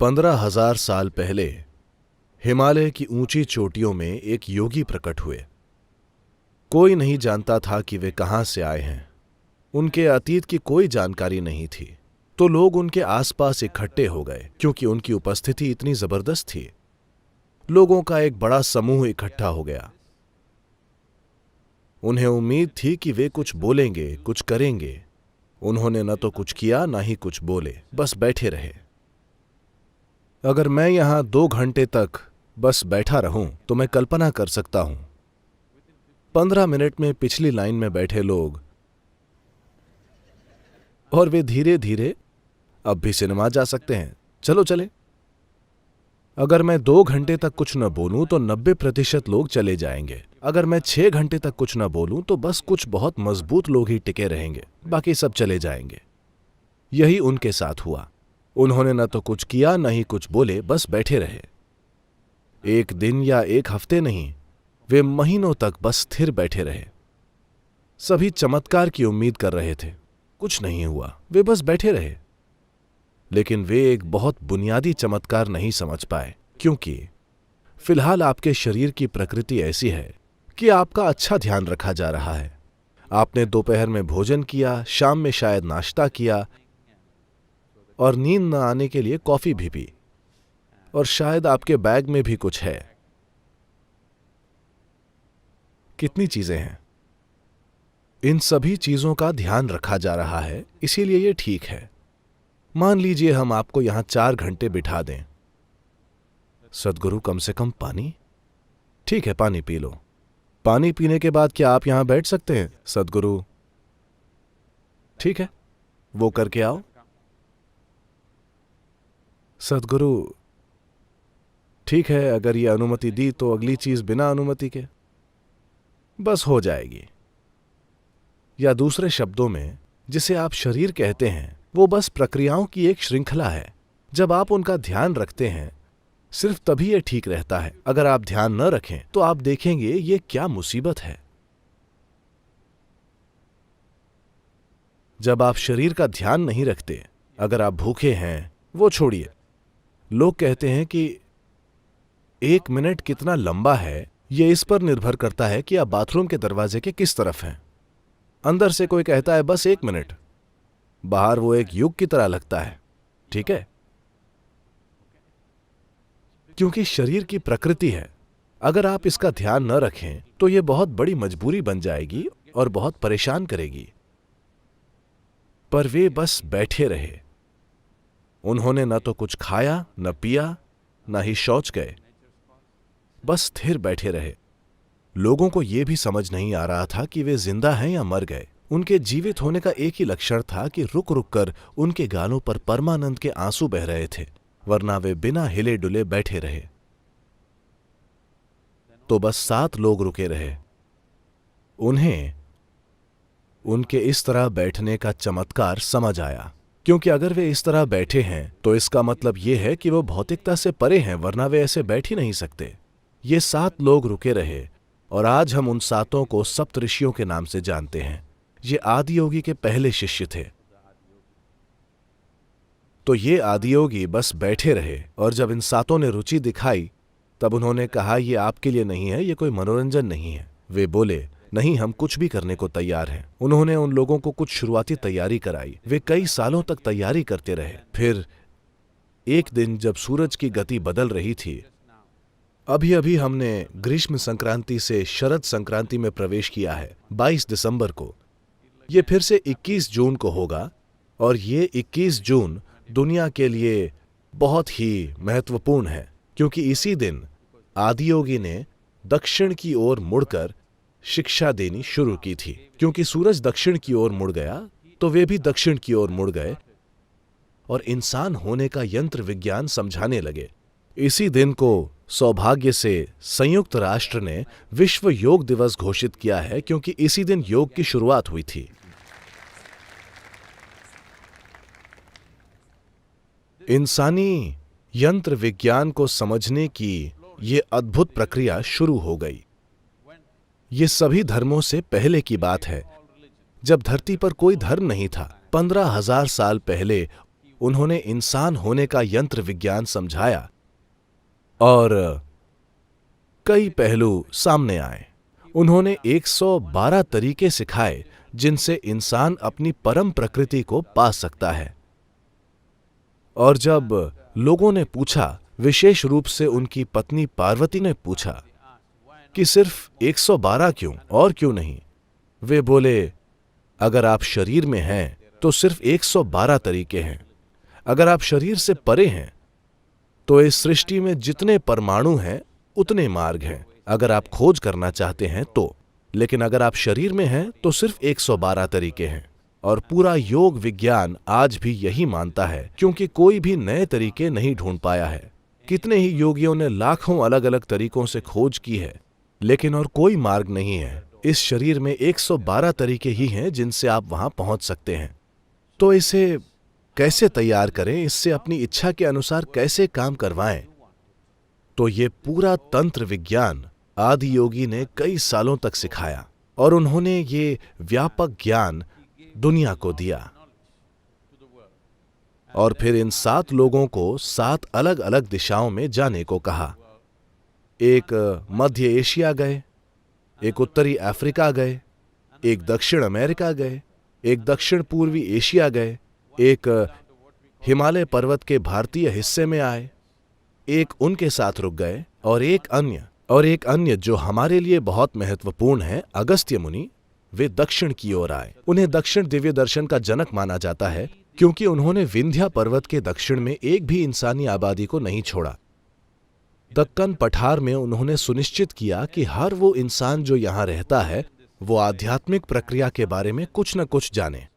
15,000 साल पहले हिमालय की ऊंची चोटियों में एक योगी प्रकट हुए। कोई नहीं जानता था कि वे कहां से आए हैं। उनके अतीत की कोई जानकारी नहीं थी, तो लोग उनके आसपास इकट्ठे हो गए क्योंकि उनकी उपस्थिति इतनी जबरदस्त थी। लोगों का एक बड़ा समूह इकट्ठा हो गया। उन्हें उम्मीद थी कि वे कुछ बोलेंगे, कुछ करेंगे। उन्होंने न तो कुछ किया, न ही कुछ बोले, बस बैठे रहे। अगर मैं यहां 2 घंटे तक बस बैठा रहूं तो मैं कल्पना कर सकता हूं 15 मिनट में पिछली लाइन में बैठे लोग, और वे धीरे धीरे अब भी सिनेमा जा सकते हैं, चलो चले। अगर मैं 2 घंटे तक कुछ न बोलूं तो 90% लोग चले जाएंगे। अगर मैं 6 घंटे तक कुछ न बोलूं तो बस कुछ बहुत मजबूत लोग ही टिके रहेंगे, बाकी सब चले जाएंगे। यही उनके साथ हुआ। उन्होंने न तो कुछ किया, न ही कुछ बोले, बस बैठे रहे। एक दिन या एक हफ्ते नहीं, वे महीनों तक बस स्थिर बैठे रहे। सभी चमत्कार की उम्मीद कर रहे थे, कुछ नहीं हुआ, वे बस बैठे रहे। लेकिन वे एक बहुत बुनियादी चमत्कार नहीं समझ पाए, क्योंकि फिलहाल आपके शरीर की प्रकृति ऐसी है कि आपका अच्छा ध्यान रखा जा रहा है। आपने दोपहर में भोजन किया, शाम में शायद नाश्ता किया, और नींद न आने के लिए कॉफी भी पी, और शायद आपके बैग में भी कुछ है। कितनी चीजें हैं। इन सभी चीजों का ध्यान रखा जा रहा है, इसीलिए ये ठीक है। मान लीजिए हम आपको यहां 4 घंटे बिठा दें। सद्गुरु, कम से कम पानी? ठीक है, पानी पी लो। पानी पीने के बाद क्या आप यहां बैठ सकते हैं? सद्गुरु, ठीक है, वो करके आओ। सद्गुरु, ठीक है, अगर ये अनुमति दी तो अगली चीज बिना अनुमति के बस हो जाएगी। या दूसरे शब्दों में, जिसे आप शरीर कहते हैं, वो बस प्रक्रियाओं की एक श्रृंखला है। जब आप उनका ध्यान रखते हैं, सिर्फ तभी ये ठीक रहता है। अगर आप ध्यान न रखें तो आप देखेंगे ये क्या मुसीबत है। जब आप शरीर का ध्यान नहीं रखते, अगर आप भूखे हैं, वो छोड़िए। लोग कहते हैं कि 1 मिनट कितना लंबा है, यह इस पर निर्भर करता है कि आप बाथरूम के दरवाजे के किस तरफ हैं। अंदर से कोई कहता है बस 1 मिनट, बाहर वो एक युग की तरह लगता है। ठीक है, क्योंकि शरीर की प्रकृति है। अगर आप इसका ध्यान न रखें तो यह बहुत बड़ी मजबूरी बन जाएगी और बहुत परेशान करेगी। पर वे बस बैठे रहे। उन्होंने न तो कुछ खाया, न पिया, न ही शौच गए, बस स्थिर बैठे रहे। लोगों को यह भी समझ नहीं आ रहा था कि वे जिंदा हैं या मर गए। उनके जीवित होने का एक ही लक्षण था कि रुक रुक कर उनके गालों पर परमानंद के आंसू बह रहे थे, वरना वे बिना हिले डुले बैठे रहे। तो बस 7 लोग रुके रहे। उन्हें उनके इस तरह बैठने का चमत्कार समझ आया, क्योंकि अगर वे इस तरह बैठे हैं तो इसका मतलब यह है कि वो भौतिकता से परे हैं, वरना वे ऐसे बैठ ही नहीं सकते। ये 7 लोग रुके रहे, और आज हम उन 7 को सप्तऋषियों के नाम से जानते हैं। ये आदियोगी के पहले शिष्य थे। तो ये आदियोगी बस बैठे रहे, और जब इन 7 ने रुचि दिखाई तब उन्होंने कहा, यह आपके लिए नहीं है, ये कोई मनोरंजन नहीं है। वे बोले, नहीं, हम कुछ भी करने को तैयार हैं। उन्होंने उन लोगों को कुछ शुरुआती तैयारी कराई। वे कई सालों तक तैयारी करते रहे। फिर एक दिन जब सूरज की गति बदल रही थी, अभी अभी हमने ग्रीष्म संक्रांति से शरद संक्रांति में प्रवेश किया है, 22 दिसंबर को। ये फिर से 21 जून को होगा, और ये 21 जून दुनिया के लिए बहुत ही महत्वपूर्ण है, क्योंकि इसी दिन आदियोगी ने दक्षिण की ओर मुड़कर शिक्षा देनी शुरू की थी। क्योंकि सूरज दक्षिण की ओर मुड़ गया तो वे भी दक्षिण की ओर मुड़ गए और इंसान होने का यंत्र विज्ञान समझाने लगे। इसी दिन को सौभाग्य से संयुक्त राष्ट्र ने विश्व योग दिवस घोषित किया है, क्योंकि इसी दिन योग की शुरुआत हुई थी। इंसानी यंत्र विज्ञान को समझने की ये अद्भुत प्रक्रिया शुरू हो गई। ये सभी धर्मों से पहले की बात है, जब धरती पर कोई धर्म नहीं था। 15,000 साल पहले उन्होंने इंसान होने का यंत्र विज्ञान समझाया और कई पहलू सामने आए। उन्होंने 112 तरीके सिखाए जिनसे इंसान अपनी परम प्रकृति को पा सकता है। और जब लोगों ने पूछा, विशेष रूप से उनकी पत्नी पार्वती ने पूछा कि सिर्फ 112 क्यों और क्यों नहीं, वे बोले, अगर आप शरीर में हैं तो सिर्फ 112 तरीके हैं। अगर आप शरीर से परे हैं तो इस सृष्टि में जितने परमाणु हैं उतने मार्ग हैं, अगर आप खोज करना चाहते हैं तो। लेकिन अगर आप शरीर में हैं तो सिर्फ 112 तरीके हैं। और पूरा योग विज्ञान आज भी यही मानता है, क्योंकि कोई भी नए तरीके नहीं ढूंढ पाया है। कितने ही योगियों ने लाखों अलग अलग तरीकों से खोज की है, लेकिन और कोई मार्ग नहीं है। इस शरीर में 112 तरीके ही हैं जिनसे आप वहां पहुंच सकते हैं। तो इसे कैसे तैयार करें, इससे अपनी इच्छा के अनुसार कैसे काम करवाएं? तो ये पूरा तंत्र विज्ञान आदि योगी ने कई सालों तक सिखाया और उन्होंने ये व्यापक ज्ञान दुनिया को दिया। और फिर इन 7 लोगों को 7 अलग अलग दिशाओं में जाने को कहा। एक मध्य एशिया गए, एक उत्तरी अफ्रीका गए, एक दक्षिण अमेरिका गए, एक दक्षिण पूर्वी एशिया गए, एक हिमालय पर्वत के भारतीय हिस्से में आए, एक उनके साथ रुक गए, और एक अन्य जो हमारे लिए बहुत महत्वपूर्ण है, अगस्त्य मुनि, वे दक्षिण की ओर आए। उन्हें दक्षिण दिव्य दर्शन का जनक माना जाता है, क्योंकि उन्होंने विंध्या पर्वत के दक्षिण में एक भी इंसानी आबादी को नहीं छोड़ा। दक्कन पठार में उन्होंने सुनिश्चित किया कि हर वो इंसान जो यहाँ रहता है वो आध्यात्मिक प्रक्रिया के बारे में कुछ न कुछ जाने।